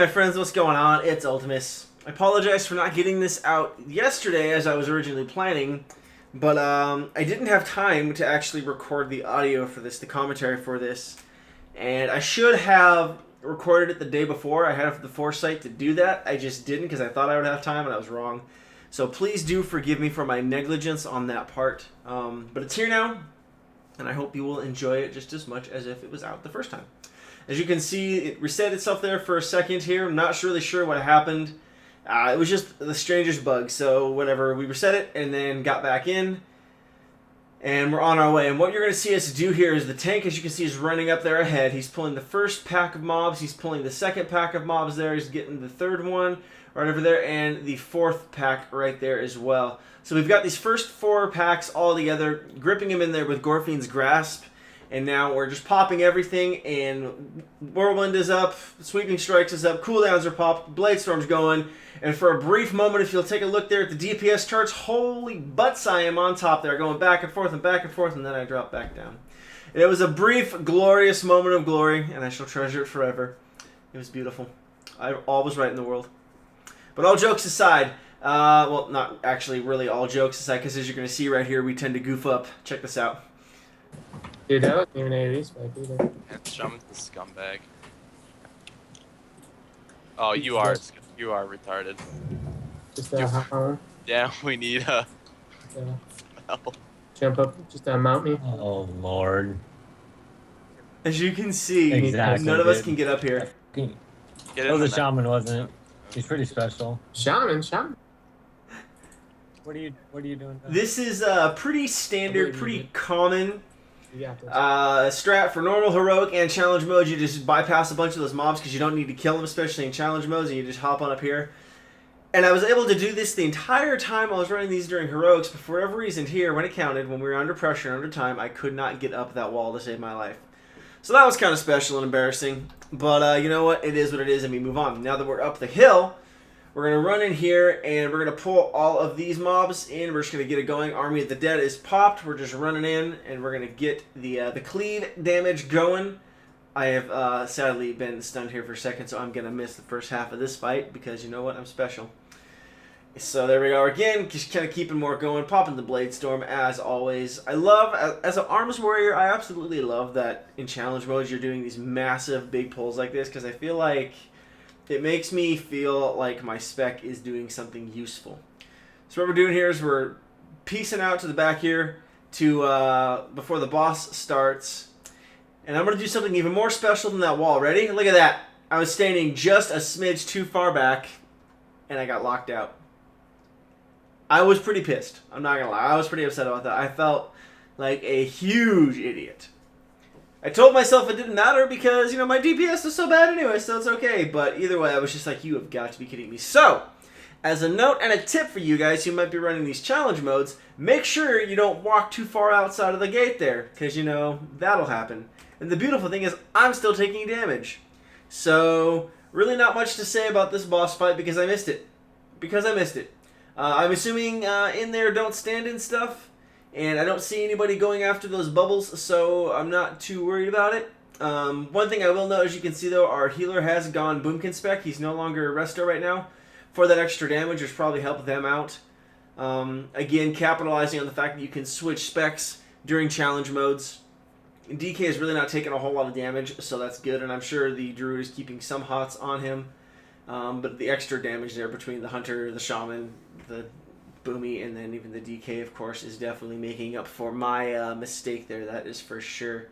my friends, what's going on? It's Ultimus. I apologize for not getting this out yesterday as I was originally planning, but I didn't have time to actually record the audio for this, the commentary for this, and I should have recorded it the day before. I had the foresight to do that. I just didn't because I thought I would have time and I was wrong. So please do forgive me for my negligence on that part. But it's here now, and I hope you will enjoy it just as much as if it was out the first time. As you can see, it reset itself there for a second here. I'm not really sure what happened. It was just the strangest bug. So whatever, we reset it and then got back in. And we're on our way. And what you're going to see us do here is the tank, as you can see, is running up there ahead. He's pulling the first pack of mobs. He's pulling the second pack of mobs there. He's getting the third one right over there. And the fourth pack right there as well. So we've got these first four packs all together, gripping him in there with Gorfine's Grasp. And now we're just popping everything, and Whirlwind is up, Sweeping Strikes is up, cooldowns are popped, Blade Storm's going, and for a brief moment, if you'll take a look there at the DPS charts, holy butts, I am on top there, going back and forth, and then I drop back down. And it was a brief, glorious moment of glory, and I shall treasure it forever. It was beautiful. All was right in the world. But all jokes aside, well, not actually really all jokes aside, because as you're going to see right here, we tend to goof up. Check this out. Dude, that wasn't even a respec either. And Shaman's the scumbag. Oh, you are retarded. Just hop on. Yeah, we need a. Help. Jump up, just mount me. Oh Lord. As you can see, exactly, none of us can get up here. Get Oh, in the the shaman wasn't. He's pretty special. Shaman. What are you doing? Down? This is pretty standard, pretty common Yeah. strat for normal, heroic, and challenge mode. You just bypass a bunch of those mobs because you don't need to kill them, especially in challenge modes, and you just hop on up here. And I was able to do this the entire time I was running these during heroics, but for whatever reason here, when it counted, when we were under pressure and under time, I could not get up that wall to save my life. So that was kind of special and embarrassing, but you know what? It is what it is, and we move on. Now that we're up the hill, we're going to run in here, and we're going to pull all of these mobs in. We're just going to get it going. Army of the Dead is popped. We're just running in, and we're going to get the cleave damage going. I have sadly been stunned here for a second, so I'm going to miss the first half of this fight, because you know what? I'm special. So there we go again, just kind of keeping more going, popping the Blade Storm as always. I love, as an arms warrior, I absolutely love that in challenge modes you're doing these massive big pulls like this, because I feel like it makes me feel like my spec is doing something useful. So what we're doing here is we're piecing out to the back here to before the boss starts. And I'm going to do something even more special than that wall. Ready? Look at that. I was standing just a smidge too far back, and I got locked out. I was pretty pissed. I'm not going to lie. I was pretty upset about that. I felt like a huge idiot. I told myself it didn't matter because, you know, my DPS is so bad anyway, so it's okay. But either way, I was just like, you have got to be kidding me. So, as a note and a tip for you guys who might be running these challenge modes, make sure you don't walk too far outside of the gate there, because, you know, that'll happen. And the beautiful thing is, I'm still taking damage. So, really not much to say about this boss fight because I missed it. I'm assuming in there don't stand and stuff. And I don't see anybody going after those bubbles, so I'm not too worried about it. One thing I will note, as you can see though, our healer has gone Boomkin spec. He's no longer Resto right now. For that extra damage, which probably helped them out. Again, capitalizing on the fact that you can switch specs during challenge modes. DK is really not taking a whole lot of damage, so that's good. And I'm sure the Druid is keeping some hots on him. But the extra damage there between the Hunter, the Shaman, the Boomy, and then even the DK, of course, is definitely making up for my mistake there. That is for sure.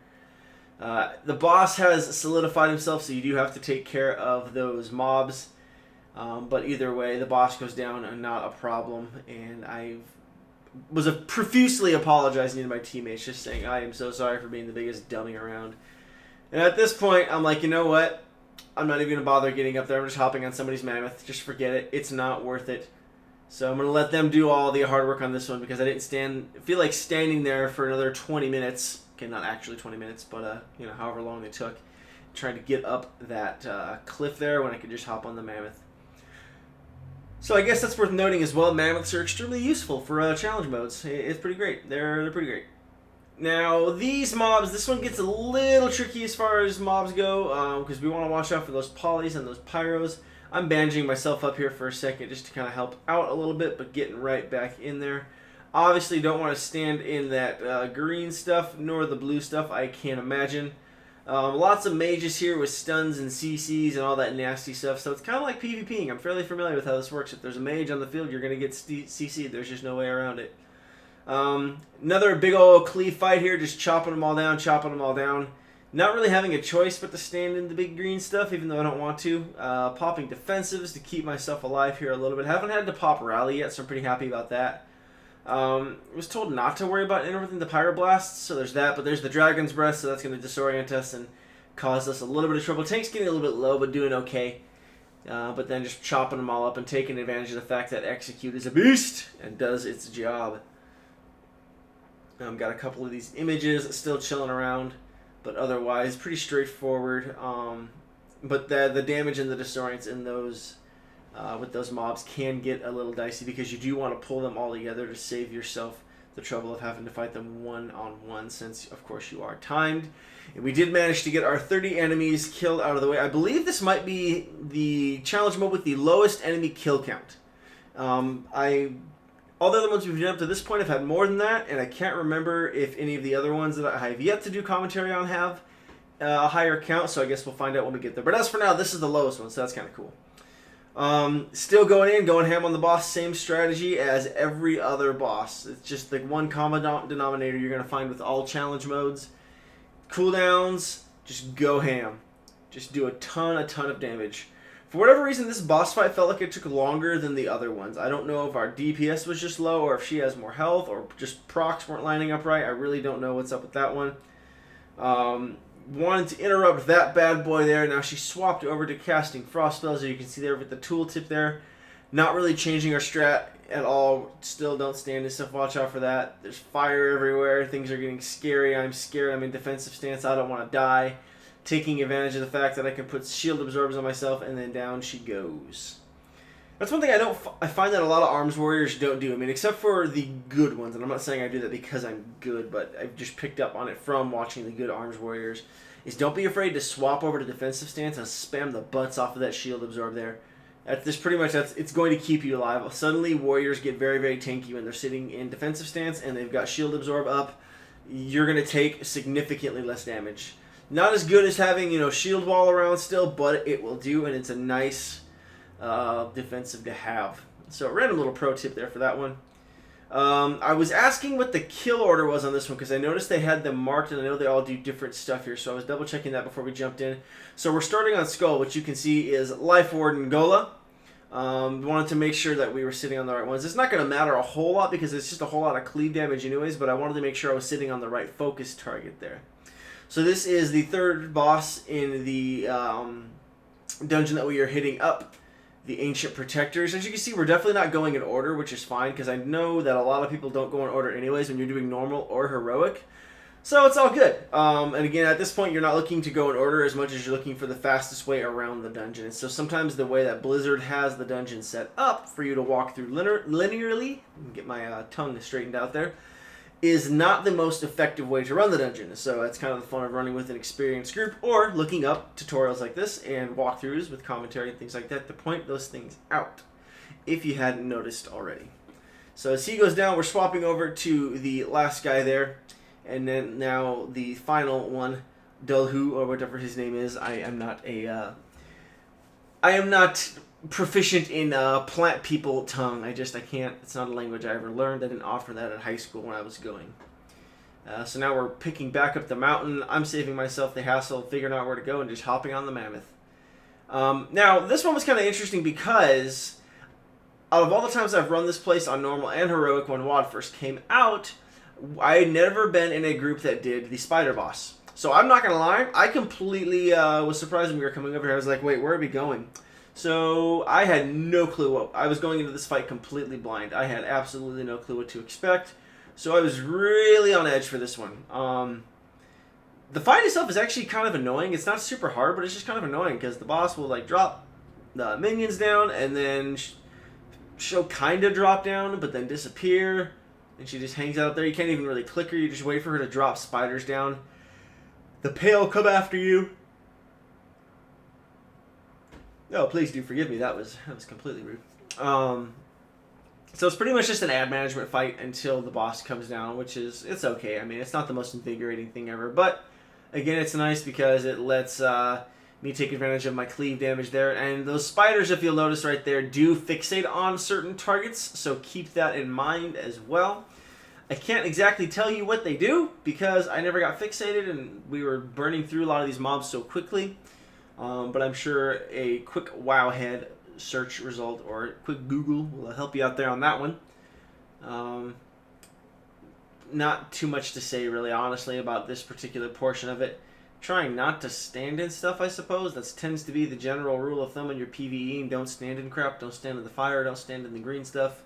The boss has solidified himself, so you do have to take care of those mobs. But either way, the boss goes down and not a problem. And I was profusely apologizing to my teammates, just saying, I am so sorry for being the biggest dummy around. And at this point, I'm like, you know what? I'm not even going to bother getting up there. I'm just hopping on somebody's mammoth. Just forget it. It's not worth it. So I'm going to let them do all the hard work on this one because I didn't feel like standing there for another 20 minutes. Okay, not actually 20 minutes, but you know, however long it took, trying to get up that cliff there when I could just hop on the mammoth. So I guess that's worth noting as well. Mammoths are extremely useful for challenge modes. It's pretty great. They're pretty great. Now, these mobs, this one gets a little tricky as far as mobs go, because we want to watch out for those polys and those pyros. I'm bandaging myself up here for a second just to kind of help out a little bit, but getting right back in there. Obviously, don't want to stand in that green stuff, nor the blue stuff, I can't imagine. Lots of mages here with stuns and CCs and all that nasty stuff, so it's kind of like PvPing. I'm fairly familiar with how this works. If there's a mage on the field, you're going to get CC'd. There's just no way around it. Another big old cleave fight here, just chopping them all down, chopping them all down. Not really having a choice but to stand in the big green stuff, even though I don't want to. Popping defensives to keep myself alive here a little bit. Haven't had to pop rally yet, so I'm pretty happy about that. Was told not to worry about interrupting the pyroblasts, so there's that, but there's the dragon's breath, so that's going to disorient us and cause us a little bit of trouble. Tank's getting a little bit low, but doing okay. But then just chopping them all up and taking advantage of the fact that execute is a beast and does its job. Got a couple of these images still chilling around, but otherwise pretty straightforward. But the damage and the disorients in those with those mobs can get a little dicey because you do want to pull them all together to save yourself the trouble of having to fight them one-on-one, since of course you are timed. And we did manage to get our 30 enemies killed out of the way. I believe this might be the challenge mode with the lowest enemy kill count. All the other ones we've done up to this point have had more than that, and I can't remember if any of the other ones that I have yet to do commentary on have a higher count, so I guess we'll find out when we get there. But as for now, this is the lowest one, so that's kind of cool. Still going ham on the boss, same strategy as every other boss. It's just the one common denominator you're going to find with all challenge modes. Cooldowns, just go ham. Just do a ton of damage. For whatever reason, this boss fight felt like it took longer than the other ones. I don't know if our DPS was just low or if she has more health or just procs weren't lining up right. I really don't know what's up with that one. Wanted to interrupt that bad boy there. Now she swapped over to casting frost spells, as you can see there with the tooltip there. Not really changing our strat at all. Still don't stand and stuff. Watch out for that. There's fire everywhere. Things are getting scary. I'm scared. I'm in defensive stance. I don't want to die. Taking advantage of the fact that I can put shield absorbers on myself, and then down she goes. That's one thing I find that a lot of arms warriors don't do. I mean, except for the good ones, and I'm not saying I do that because I'm good, but I've just picked up on it from watching the good arms warriors, is don't be afraid to swap over to defensive stance and spam the butts off of that shield absorb there. It's going to keep you alive. Suddenly, warriors get very, very tanky when they're sitting in defensive stance and they've got shield absorb up. You're going to take significantly less damage. Not as good as having, shield wall around still, but it will do, and it's a nice defensive to have. So, a random little pro tip there for that one. I was asking what the kill order was on this one because I noticed they had them marked, and I know they all do different stuff here, so I was double checking that before we jumped in. So we're starting on Skull, which you can see is Life Warden Gola. Wanted to make sure that we were sitting on the right ones. It's not going to matter a whole lot because it's just a whole lot of cleave damage anyways, but I wanted to make sure I was sitting on the right focus target there. So this is the third boss in the dungeon that we are hitting up, the Ancient Protectors. As you can see, we're definitely not going in order, which is fine, because I know that a lot of people don't go in order anyways when you're doing normal or heroic. So it's all good. And again, at this point, you're not looking to go in order as much as you're looking for the fastest way around the dungeon. And so sometimes the way that Blizzard has the dungeon set up for you to walk through linearly, get my tongue straightened out there, is not the most effective way to run the dungeon. So that's kind of the fun of running with an experienced group or looking up tutorials like this and walkthroughs with commentary and things like that to point those things out, if you hadn't noticed already. So as he goes down, we're swapping over to the last guy there, and then now the final one, Dulhu, or whatever his name is. I am not proficient in plant people tongue. I can't. It's not a language I ever learned. I didn't offer that at high school when I was going. So now we're picking back up the mountain. I'm saving myself the hassle of figuring out where to go and just hopping on the mammoth. Now, this one was kind of interesting because out of all the times I've run this place on normal and heroic when WoD first came out, I had never been in a group that did the spider boss. So I'm not going to lie, I completely was surprised when we were coming over here. I was like, wait, where are we going? So I had no clue. I was going into this fight completely blind. I had absolutely no clue what to expect. So I was really on edge for this one. The fight itself is actually kind of annoying. It's not super hard, but it's just kind of annoying because the boss will drop the minions down and then she'll kind of drop down but then disappear. And she just hangs out there. You can't even really click her. You just wait for her to drop spiders down. The pail come after you. Oh, please do forgive me. That was completely rude. So it's pretty much just an ad management fight until the boss comes down, which is, it's okay. I mean, it's not the most invigorating thing ever. But, again, it's nice because it lets me take advantage of my cleave damage there. And those spiders, if you'll notice right there, do fixate on certain targets. So keep that in mind as well. I can't exactly tell you what they do because I never got fixated and we were burning through a lot of these mobs so quickly. But I'm sure a quick Wowhead search result or a quick Google will help you out there on that one. Not too much to say really, honestly, about this particular portion of it. Trying not to stand in stuff, I suppose. That tends to be the general rule of thumb in your PvE. Don't stand in crap, don't stand in the fire, don't stand in the green stuff.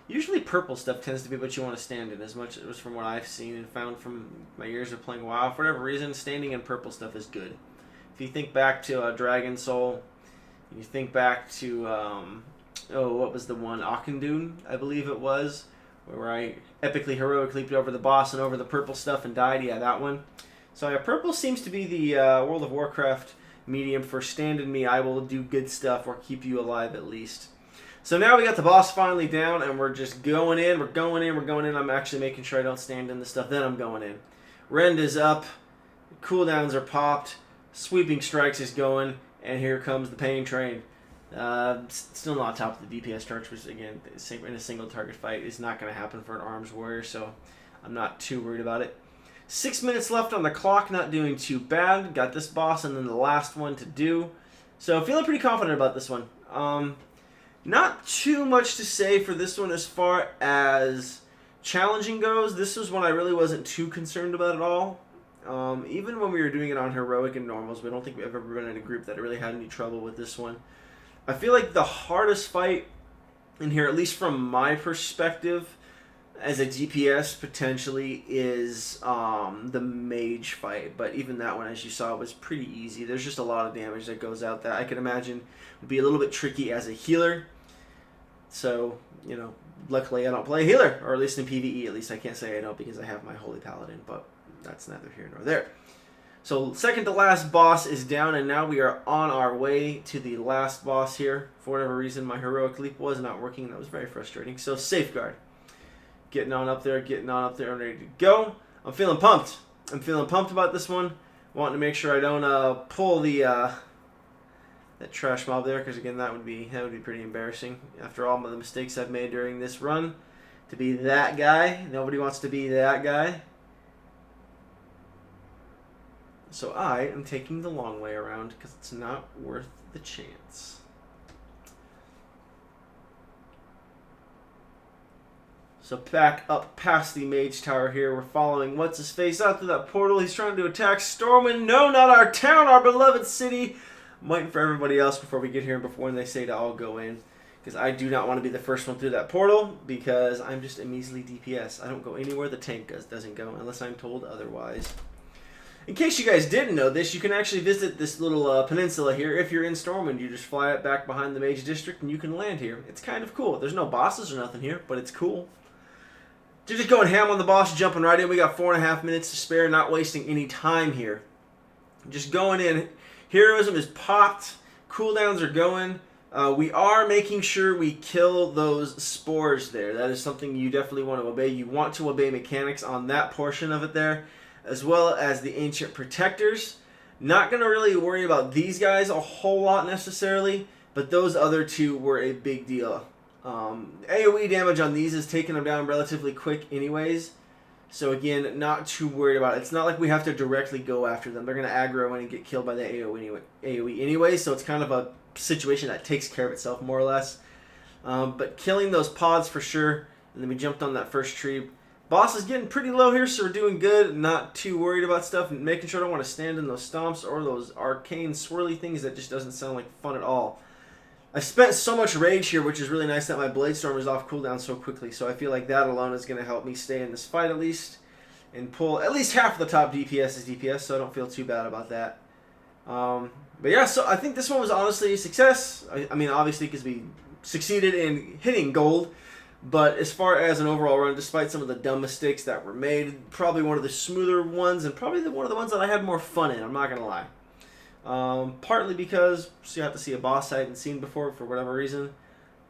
Usually purple stuff tends to be what you want to stand in, as much as from what I've seen and found from my years of playing WoW. For whatever reason, standing in purple stuff is good. If you think back to Dragon Soul, and you think back to, what was the one? Auchindoun, I believe it was, where I epically, heroically leaped over the boss and over the purple stuff and died. Yeah, that one. So yeah, purple seems to be the World of Warcraft medium for stand in me. I will do good stuff or keep you alive at least. So now we got the boss finally down, and we're just going in. We're going in. We're going in. I'm actually making sure I don't stand in the stuff. Then I'm going in. Rend is up. Cooldowns are popped. Sweeping Strikes is going. And here comes the Pain Train. Still not top of the DPS charge, which, again, in a single target fight is not going to happen for an arms warrior, so I'm not too worried about it. 6 minutes left on the clock. Not doing too bad. Got this boss and then the last one to do. So feeling pretty confident about this one. Not too much to say for this one as far as challenging goes. This was one I really wasn't too concerned about at all. Even when we were doing it on Heroic and Normals, we don't think we've ever been in a group that really had any trouble with this one. I feel like the hardest fight in here, at least from my perspective, as a DPS potentially, is the mage fight. But even that one, as you saw, was pretty easy. There's just a lot of damage that goes out that I can imagine would be a little bit tricky as a healer. So, you know, luckily I don't play healer, or at least in PvE. At least I can't say I don't because I have my Holy Paladin, but that's neither here nor there. So second to last boss is down, and now we are on our way to the last boss here. For whatever reason, my heroic leap was not working. That was very frustrating. So Safeguard. Getting on up there, I'm ready to go. I'm feeling pumped. I'm feeling pumped about this one. Wanting to make sure I don't pull the that trash mob there, because again, that would be pretty embarrassing after all of the mistakes I've made during this run. To be that guy, nobody wants to be that guy. So I am taking the long way around because it's not worth the chance. So back up past the mage tower here. We're following what's-his-face out through that portal. He's trying to attack Stormwind. No, not our town, our beloved city. I'm waiting for everybody else before we get here and before they say to all go in. Because I do not want to be the first one through that portal because I'm just a measly DPS. I don't go anywhere the tank doesn't go unless I'm told otherwise. In case you guys didn't know this, you can actually visit this little peninsula here. If you're in Stormwind, you just fly it back behind the Mage District and you can land here. It's kind of cool. There's no bosses or nothing here, but it's cool. Just going ham on the boss, jumping right in. We got 4.5 minutes to spare, not wasting any time here. Just going in. Heroism is popped. Cooldowns are going. We are making sure we kill those spores there. That is something you definitely want to obey. You want to obey mechanics on that portion of it there, as well as the Ancient Protectors. Not going to really worry about these guys a whole lot necessarily, but those other two were a big deal. AoE damage on these is taking them down relatively quick anyways. So again, not too worried about it. It's not like we have to directly go after them. They're going to aggro and get killed by the AoE anyway, so it's kind of a situation that takes care of itself more or less. But killing those pods for sure. And then we jumped on that first tree. Boss is getting pretty low here, so we're doing good. Not too worried about stuff. And making sure I don't want to stand in those stomps or those arcane swirly things. That just doesn't sound like fun at all. I spent so much rage here, which is really nice that my Blade Storm is off cooldown so quickly. So I feel like that alone is going to help me stay in this fight at least. And pull at least half of the top DPS as DPS, so I don't feel too bad about that. But yeah, so I think this one was honestly a success. I mean, obviously, because we succeeded in hitting gold. But as far as an overall run, despite some of the dumb mistakes that were made, probably one of the smoother ones, and probably one of the ones that I had more fun in, I'm not going to lie. Partly because you have to see a boss I hadn't seen before for whatever reason,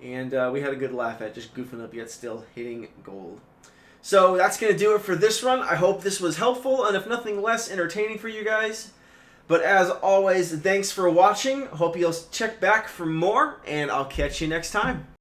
and we had a good laugh at just goofing up yet still hitting gold. So that's going to do it for this run. I hope this was helpful, and if nothing less, entertaining for you guys. But as always, thanks for watching. Hope you'll check back for more, and I'll catch you next time.